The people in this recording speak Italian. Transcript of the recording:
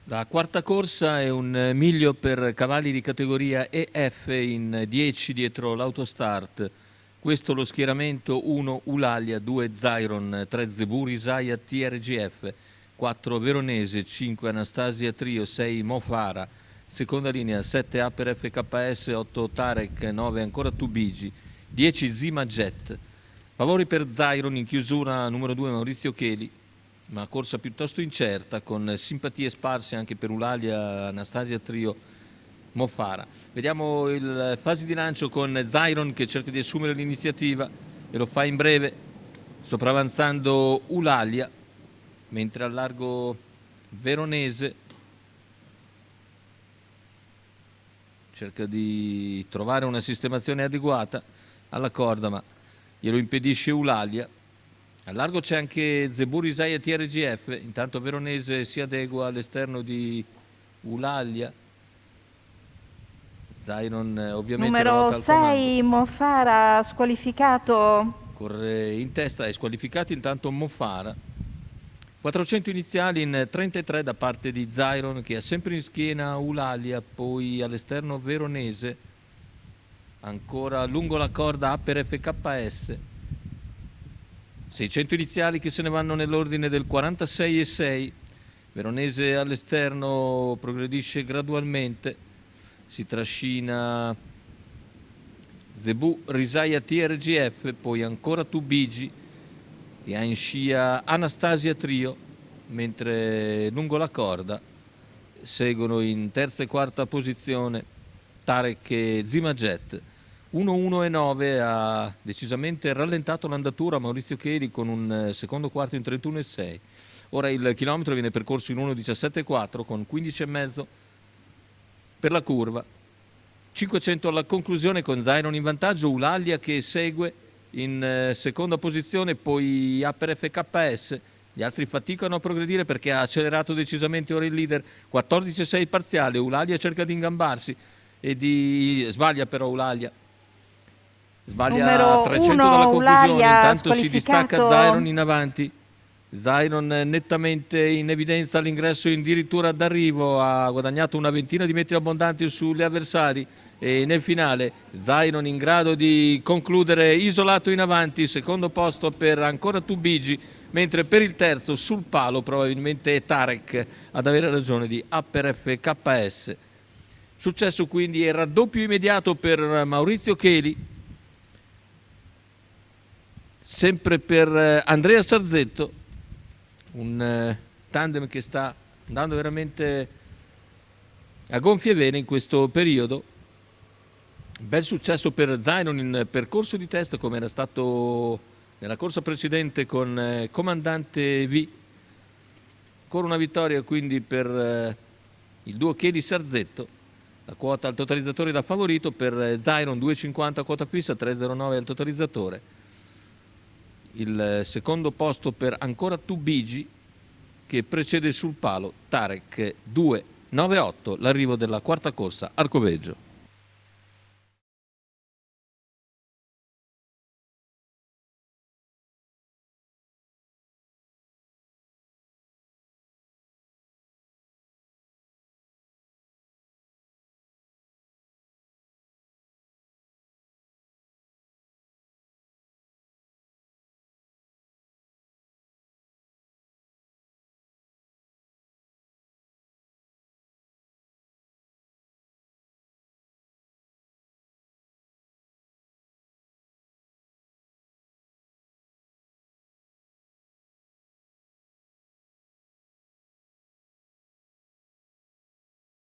La quarta corsa è un miglio per cavalli di categoria EF in 10 dietro l'Autostart. Questo lo schieramento: 1 Ulalia, 2 Zyron, 3 Zebur Isaia TRGF, 4 Veronese, 5 Anastasia Trio, 6 Mofara. Seconda linea: 7 Aper FKS, 8 Tarek, 9 ancora Tubigi, 10 Zima Jet. Favori per Zyron in chiusura, numero 2 Maurizio Cheli, ma corsa piuttosto incerta, con simpatie sparse anche per Ulalia, Anastasia Trio, Mofara. Vediamo il fasi di lancio con Zyron che cerca di assumere l'iniziativa e lo fa in breve, sopravanzando Ulalia, mentre al largo Veronese cerca di trovare una sistemazione adeguata alla corda, ma glielo impedisce Ulalia. Al largo c'è anche Zebur Isaia TRGF, intanto Veronese si adegua all'esterno di Ulalia. Zyron ovviamente una volta Numero al comando. 6 Mofara squalificato. Corre in testa, è squalificato intanto Mofara. 400 iniziali in 33 da parte di Zyron, che ha sempre in schiena Ulalia, poi all'esterno Veronese, ancora lungo la corda Aper FKS. 600 iniziali che se ne vanno nell'ordine del 46,6. Veronese all'esterno progredisce gradualmente, si trascina Zebu Risaia TRGF, poi ancora Tubigi che ha in scia Anastasia Trio, mentre lungo la corda seguono in terza e quarta posizione Tarek e Zima Jet. 1-1-9 ha decisamente rallentato l'andatura Maurizio Cheli con un secondo quarto in 31,6. Ora il chilometro viene percorso in 1,17,4 con 15,5 per la curva. 500 alla conclusione con Zyron in vantaggio, Ulalia che segue in seconda posizione, poi Aper FKS. Gli altri faticano a progredire perché ha accelerato decisamente ora il leader. 14,6 parziale, Ulalia cerca di ingambarsi e sbaglia però Ulalia. Sbaglia Numero 300 1 dalla conclusione, Ulalia intanto si distacca squalificato. Zyron in avanti. Zyron nettamente in evidenza all'ingresso addirittura d'arrivo, ha guadagnato una ventina di metri abbondanti sugli avversari e nel finale Zyron in grado di concludere isolato in avanti, secondo posto per ancora Tubigi, mentre per il terzo sul palo probabilmente è Tarek ad avere ragione di Aper FKS. Successo quindi e raddoppio immediato per Maurizio Cheli, sempre per Andrea Sarzetto, un tandem che sta andando veramente a gonfie vele in questo periodo. Bel successo per Zyron in percorso di test, come era stato nella corsa precedente con Comandante V. Ancora una vittoria quindi per il duo Cheli Sarzetto. La quota al totalizzatore da favorito per Zyron 2,50 quota fissa, 3,09 al totalizzatore. Il secondo posto per ancora Tubigi, che precede sul palo Tarek 2,98, l'arrivo della quarta corsa Arcoveggio.